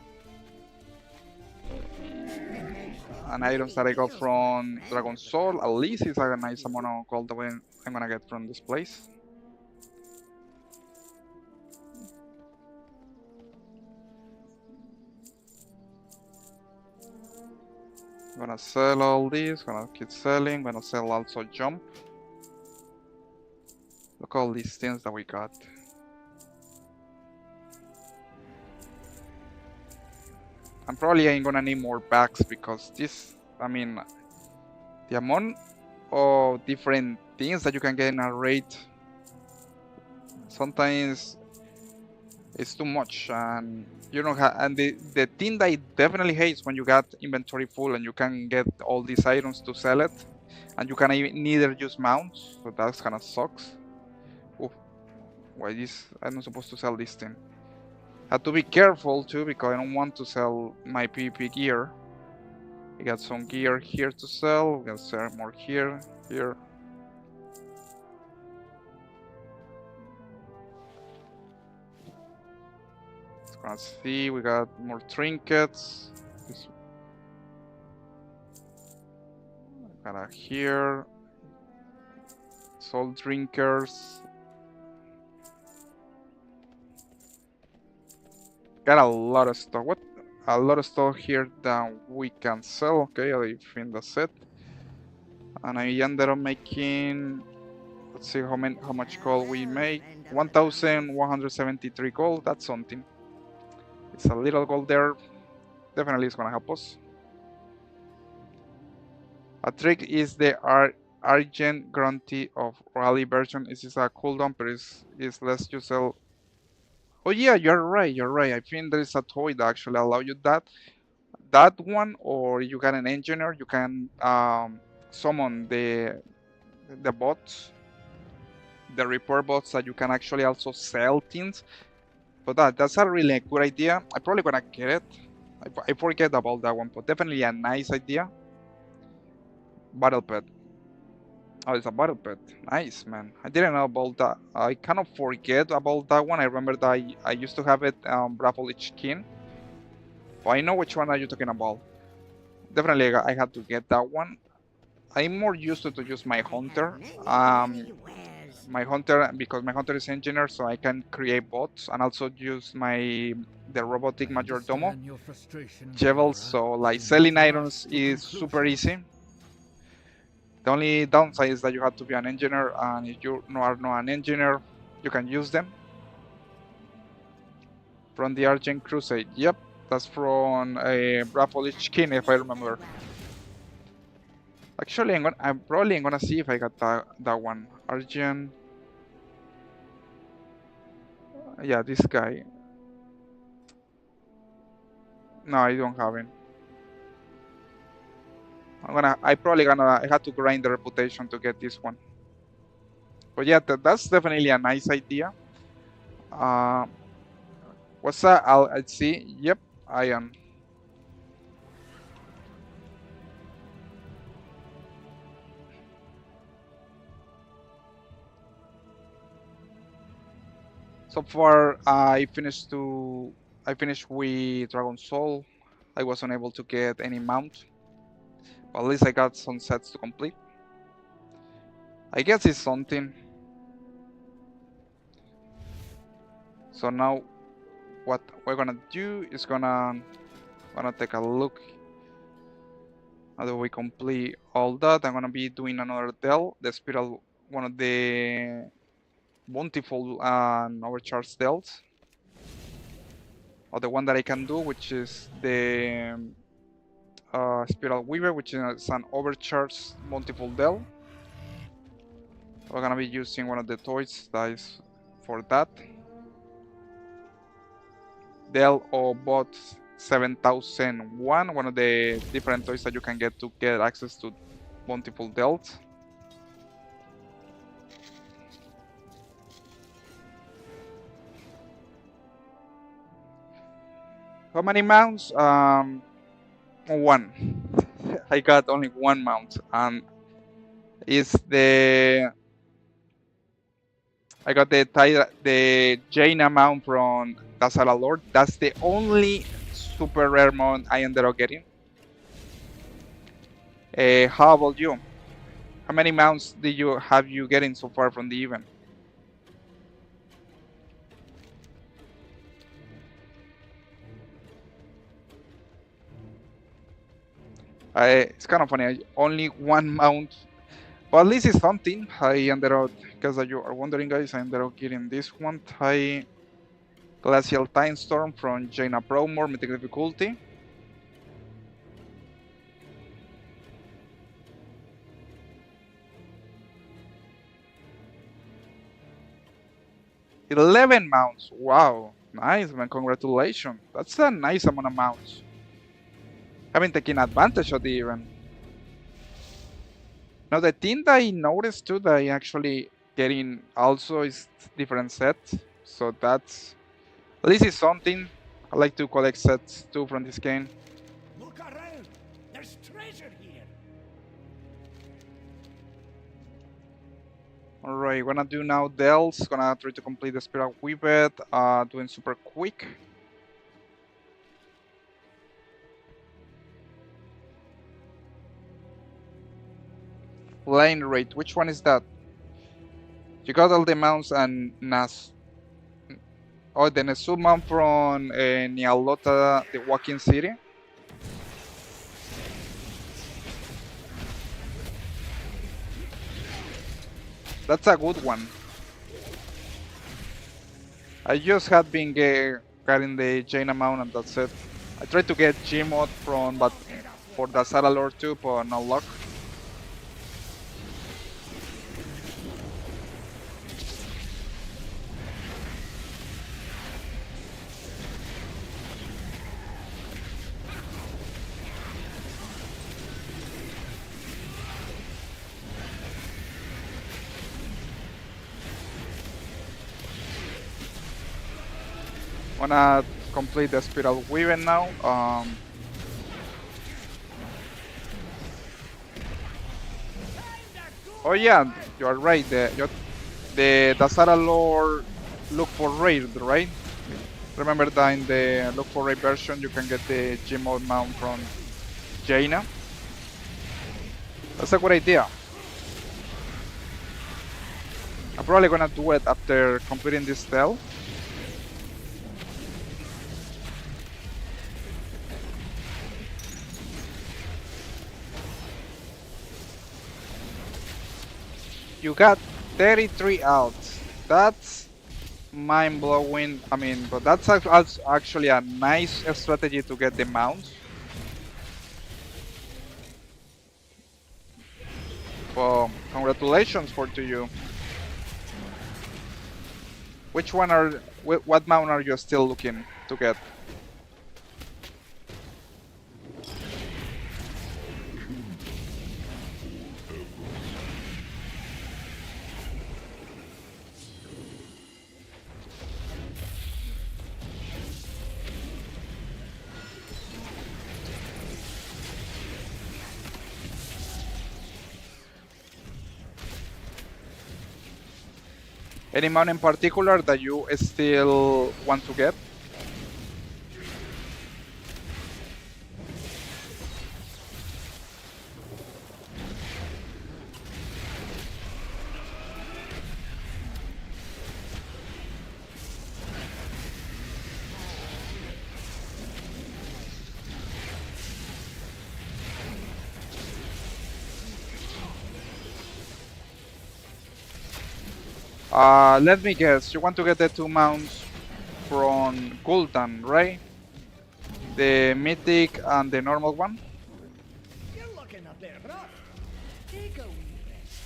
and items that I got from Dragon Soul. At least it's a nice amount of gold that I'm gonna get from this place. I'm gonna sell all these, gonna keep selling, gonna sell also jump. Look at all these things that we got. And probably I'm gonna need more bags because this, I mean, the amount of different things that you can get in a raid sometimes it's too much, and you don't have. And the thing that I definitely hate is when you got inventory full and you can get all these items to sell it, and you can neither use mounts, so that kind of sucks. Oh, why this? I'm not supposed to sell this thing. Have to be careful too because I don't want to sell my PvP gear. We got some gear here to sell. We got some more here. Let's gonna see. We got more trinkets. Got a here. Salt drinkers. Got a lot of stuff. What? A lot of stuff here that we can sell. Okay, I think that's it. And I ended up making. Let's see how much gold we make. 1,173 gold. That's something. It's a little gold there. Definitely is gonna help us. A trick is the Argent Grunty of Rally version. This is a cooldown, but it's less you sell. Oh yeah, you're right. I think there is a toy that actually allow you that. That one, or you got an engineer, you can summon the bots, the repair bots that you can actually also sell things. But that's a really good idea. I'm probably gonna get it. I forget about that one, but definitely a nice idea. Battle pet. Oh, it's a battle pet. Nice, man. I didn't know about that. I kind of forget about that one. I remember that I used to have it Raffle each kin. But I know which one are you talking about. Definitely, I had to get that one. I'm more used to use my hunter. My hunter, because my hunter is engineer, so I can create bots and also use the robotic majordomo Jewel. So like selling items is super easy. The only downside is that you have to be an engineer, and if you are not an engineer, you can use them. From the Argent Crusade. Yep, that's from a Raffle King, if I remember. Actually, I'm probably gonna see if I got that one. Argent. Yeah, this guy. No, I don't have it. I had to grind the reputation to get this one. But yeah, that's definitely a nice idea. What's that? I'll see. Yep, I am. So far, I finished with Dragon Soul. I was unable to get any mount. But at least I got some sets to complete. I guess it's something. So now, what we're gonna do is gonna take a look. How do we complete all that? I'm gonna be doing another Dell, the spiral, one of the bountiful and overcharged Dells. Or the one that I can do, which is the Spiral Weaver, which is an overcharged multiple Dell. We're gonna be using one of the toys that is for that. Dell or Bot 7001, one of the different toys that you can get to get access to multiple Dells. How many mounts? One. I got only one mount, and it's I got the Jaina mount from Dasala Lord. That's the only super rare mount I ended up getting. How about you? How many mounts have you getting so far from the event? It's kind of funny. Only one mount, but at least it's something. I ended up, because you are wondering, guys, I ended up getting this one. Glacial Time Storm from Jaina Pro, more mythic difficulty. 11 mounts. Wow. Nice, man. Congratulations. That's a nice amount of mounts. Haven't taken advantage of it even. Now, the thing that I noticed too that I actually getting also is different sets. So that's, at least it's something. I like to collect sets too from this game. Look around! There's treasure here! Alright, gonna do now Dells. Gonna try to complete the Spiral Weaved. Doing super quick. Line rate, which one is that? You got all the mounts and Nas. Oh, the Nesu mount from Nialota, the Walking City. That's a good one. I just had been getting the Jaina mount and that's it. I tried to get Gmod from, but for the Sara Lord too, but no luck. Wanna complete the Spiral Weaving now. Oh yeah, you are right. The Dasara lore look for raid, right? Remember that in the look for raid version you can get the Gmod mount from Jaina. That's a good idea. I'm probably gonna do it after completing this tell. You got 33 outs. That's mind-blowing. I mean, but that's actually a nice strategy to get the mounts. Well, congratulations to you. Which one what mount are you still looking to get? Any mount in particular that you still want to get? Let me guess, you want to get the 2 mounts from Gul'dan, right? The mythic and the normal one? You're looking up there, bro. Take a wee rest.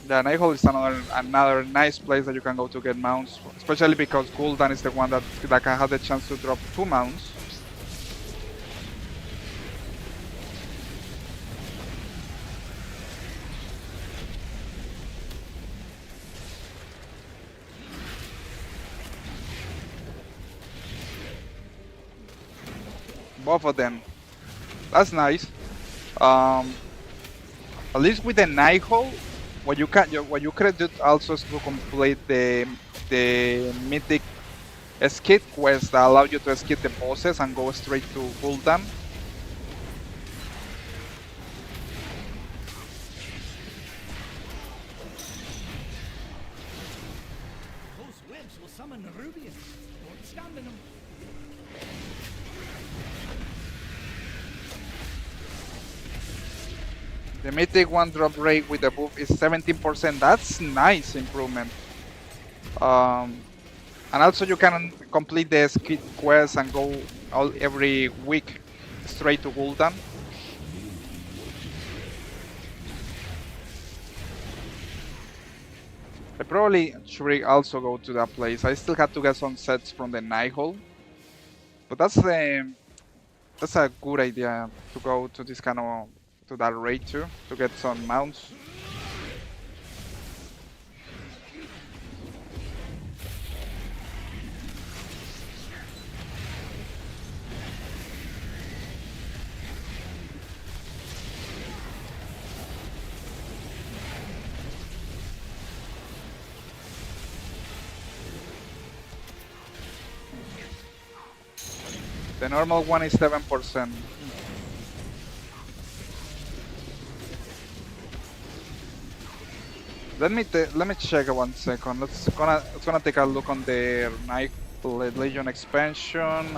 The Nighthold is another nice place that you can go to get mounts, especially because Gul'dan is the one that can have the chance to drop 2 mounts. Both of them. That's nice. At least with the Nighthold, what you could do also is to complete the mythic skip quest that allow you to skip the bosses and go straight to Gul'dan. Those webs will summon the Rubians. Don't stand in them. The mythic one drop rate with the buff is 17%. That's nice improvement. And also you can complete the skip quest and go every week straight to Gul'dan. I probably should also go to that place. I still have to get some sets from the Nighthole. But that's a good idea to go to this kind of to that raid too to get some mounts. The normal one is 7%. Let me check 1 second. It's gonna take a look on the Night Legion expansion.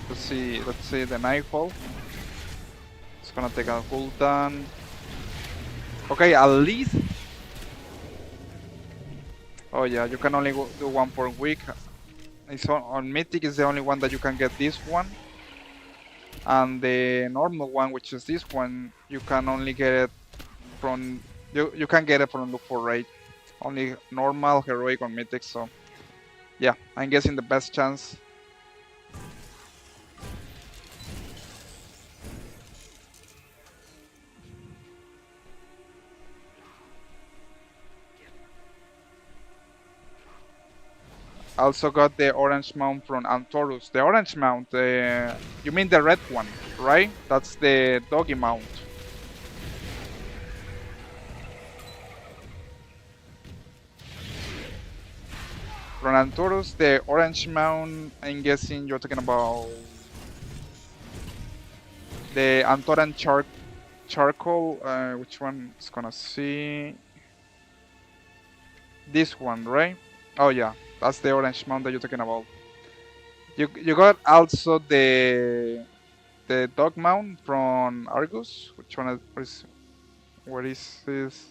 Let's see the Nightfall. It's gonna take a cooldown. Okay, at least. Oh yeah, you can only do one per week. It's on Mythic is the only one that you can get this one. And the normal one, which is this one, you can only get it from you can get it from look for raid. Only normal, heroic, or mythic. So yeah, I'm guessing the best chance. Also got the orange mount from Antorus. The orange mount, you mean the red one, right? That's the doggy mount. From Antorus, the orange mount, I'm guessing you're talking about the Antoran charcoal. Which one is gonna see? This one, right? Oh yeah, that's the orange mount that you're talking about. You got also the dog mount from Argus. Which one is where is this?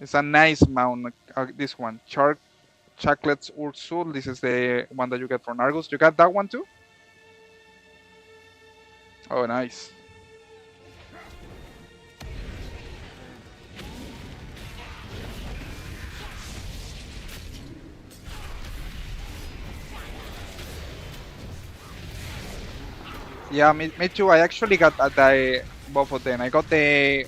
It's a nice mount. This one, Chocolates Ursul. This is the one that you get from Argus. You got that one too? Oh, nice. Yeah, me too. I actually got both of them. I got the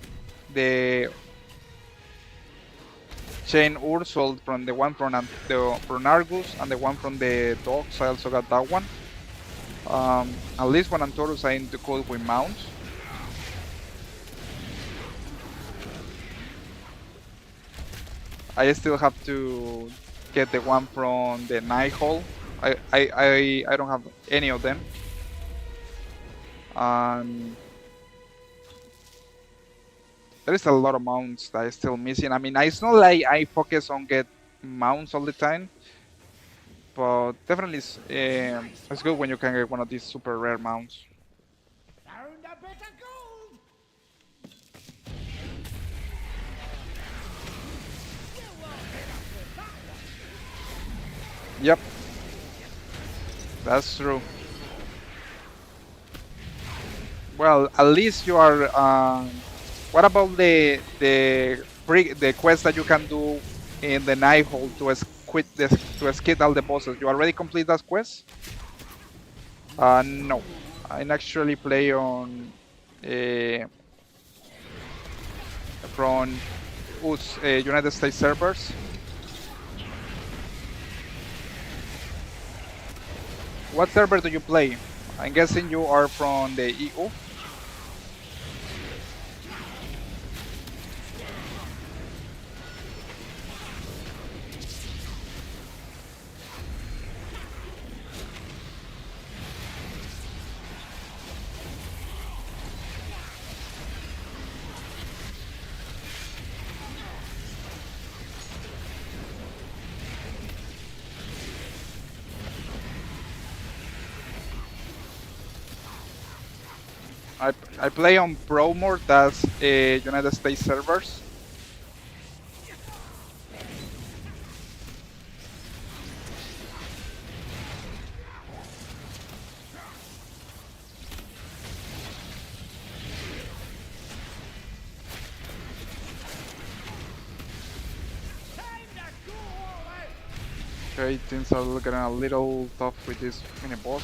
Chain Ursul from the one from from Argus and the one from the dogs. I also got that one. At least one Antorus I need to call with mounts. I still have to get the one from the Nighthole. I don't have any of them. There is a lot of mounts that I'm still missing. I mean, it's not like I focus on get mounts all the time, but definitely it's good when you can get one of these super rare mounts. Found a bit of gold. Yep, that's true. Well, at least you are. What about the quest that you can do in the Nighthole to skip all the bosses? You already complete that quest? No, I actually play on from United States servers. What server do you play? I'm guessing you are from the EU. I play on Pro Mode, that's United States servers. Okay, things are looking a little tough with this mini boss.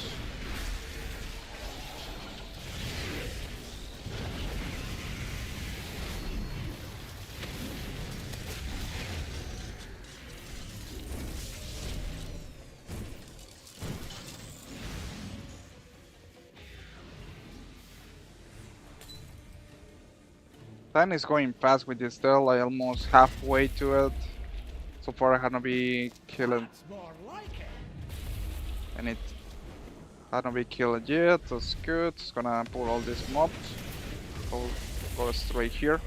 Time is going fast with this duel. I almost halfway to it. So far I haven't been killed That's more like it. and it haven't been killed yet. That's good. It's gonna pull all these mobs. Go straight here.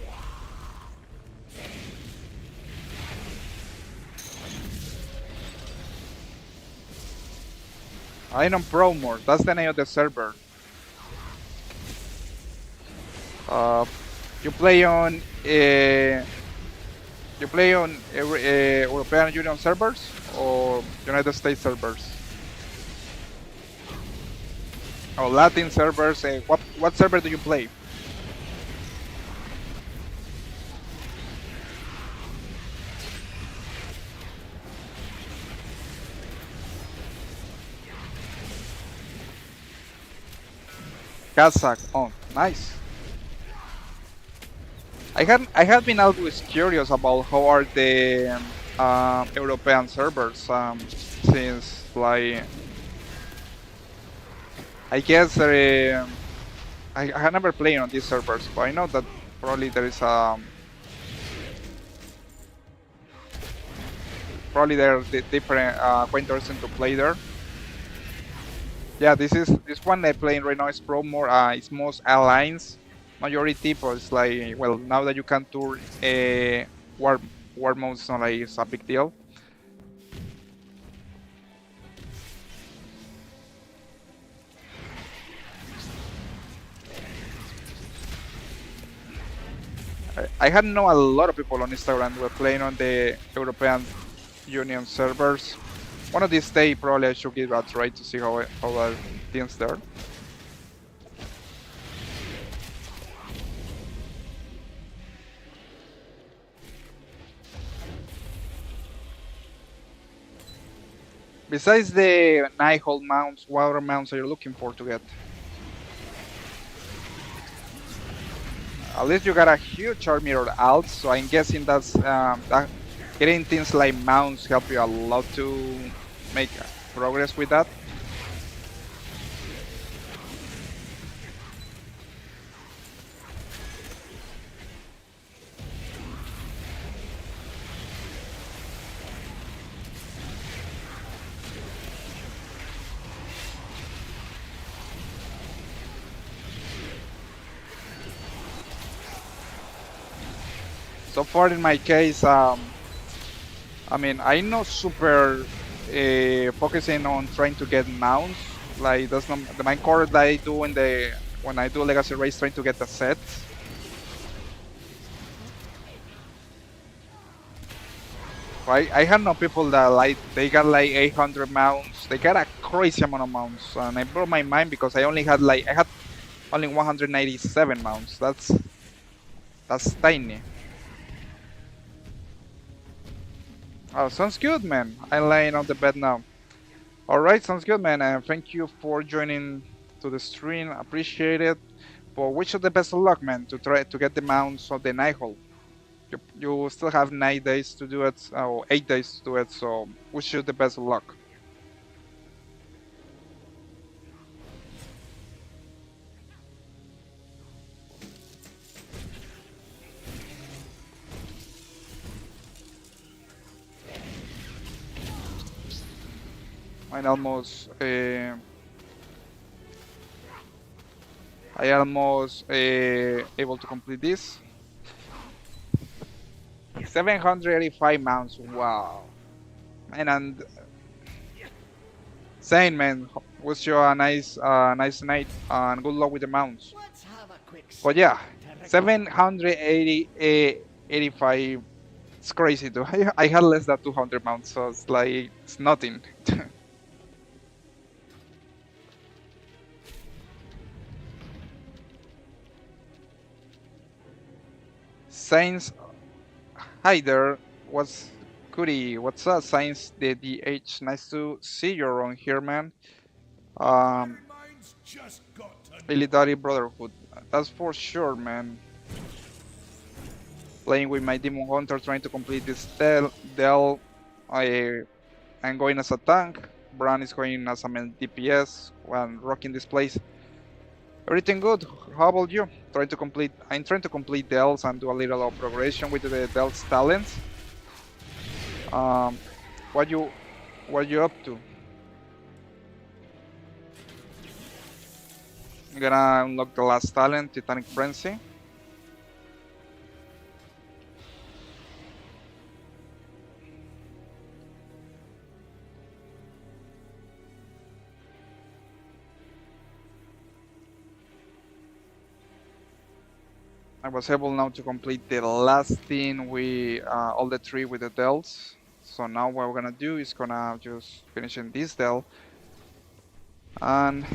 I don't pro more. That's the name of the server. You play on European Union servers or United States servers? Or Latin servers? What server do you play? Kazakh. Oh, nice. I have been always curious about how are the European servers since like I guess I have never played on these servers, but I know that probably there is probably there are different quite interesting to play there. Yeah, this one I'm playing right now is pro more. It's most alliance majority, but it's like well now that you can tour war modes, it's not like it's a big deal. I had know a lot of people on Instagram who were playing on the European Union servers. One of these days, probably I should give that a try to see how are things there. Besides the Nighthold mounts, what other mounts are you looking for to get? At least you got a huge army or alt, so I'm guessing that's that getting things like mounts help you a lot to make progress with that. So far in my case, I mean, I'm not super focusing on trying to get mounts. Like that's not the main core that I do when I do Legacy Race, trying to get the sets. I have no people that like they got like 800 mounts. They got a crazy amount of mounts, and I blew my mind because I had only 197 mounts. That's tiny. Oh, sounds good, man. I'm laying on the bed now. Alright, sounds good, man. And thank you for joining to the stream. Appreciate it. But wish you the best of luck, man, to try to get the mounts of the Nighthold. You still have 9 days to do it, or 8 days to do it, so wish you the best of luck. I'm almost able to complete this. 785 mounts, wow. And Zane, man, wish you a nice night and good luck with the mounts. But yeah, 785, it's crazy too. I had less than 200 mounts, so it's like, it's nothing. Saints, hi there, what's Cootie, what's up? Science the DH. Nice to see you around here, man. Minds just got to Military Brotherhood. That's for sure, man. Playing with my Demon Hunter, trying to complete this Dell. I'm going as a tank. Bran is going as a main DPS when rocking this place. Everything good. How about you? I'm trying to complete Dells and do a little of progression with the Dells talents. What you up to? I'm gonna unlock the last talent, Titanic Frenzy. I was able now to complete the last thing with all the three with the Dells. So now what we're gonna do is gonna just finishing this Dell, and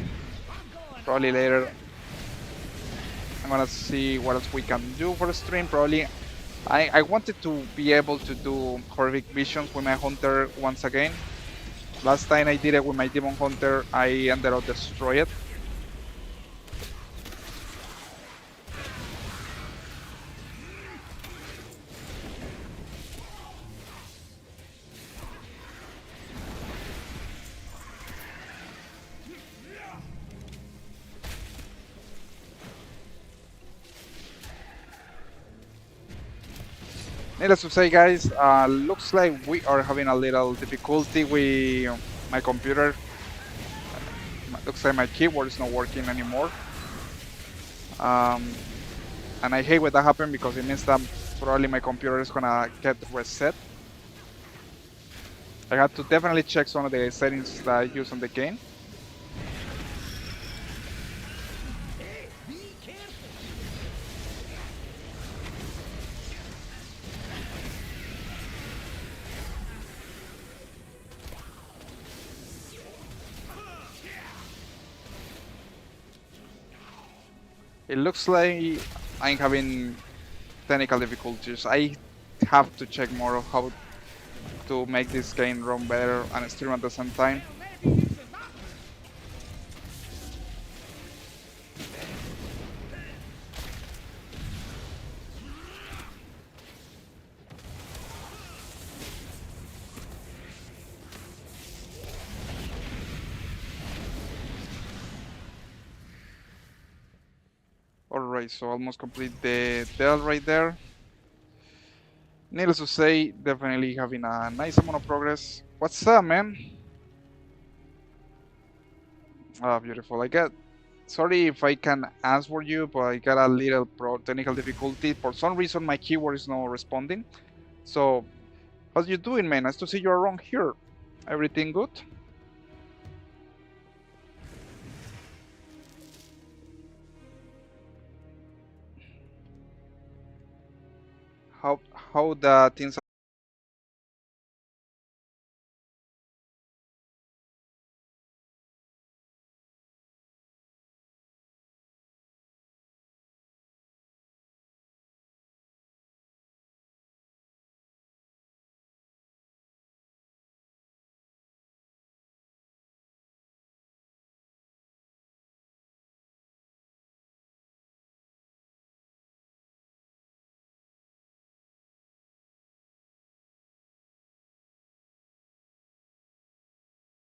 probably later I'm gonna see what else we can do for the stream. Probably I wanted to be able to do horrific visions with my hunter once again. Last time I did it with my demon hunter, I ended up destroyed it. Needless to say, guys, looks like we are having a little difficulty with my computer. Looks like my keyboard is not working anymore. And I hate when that happens because it means that probably my computer is gonna get reset. I had to definitely check some of the settings that I use on the game. It looks like I'm having technical difficulties. I have to check more of how to make this game run better and stream at the same time. Alright, so almost complete the Dell right there. Needless to say, definitely having a nice amount of progress. What's up, man? Ah, beautiful. Sorry if I can answer you, but I got a little technical difficulty. For some reason, my keyboard is not responding. So, how's you doing, man? Nice to see you around here. Everything good? How the things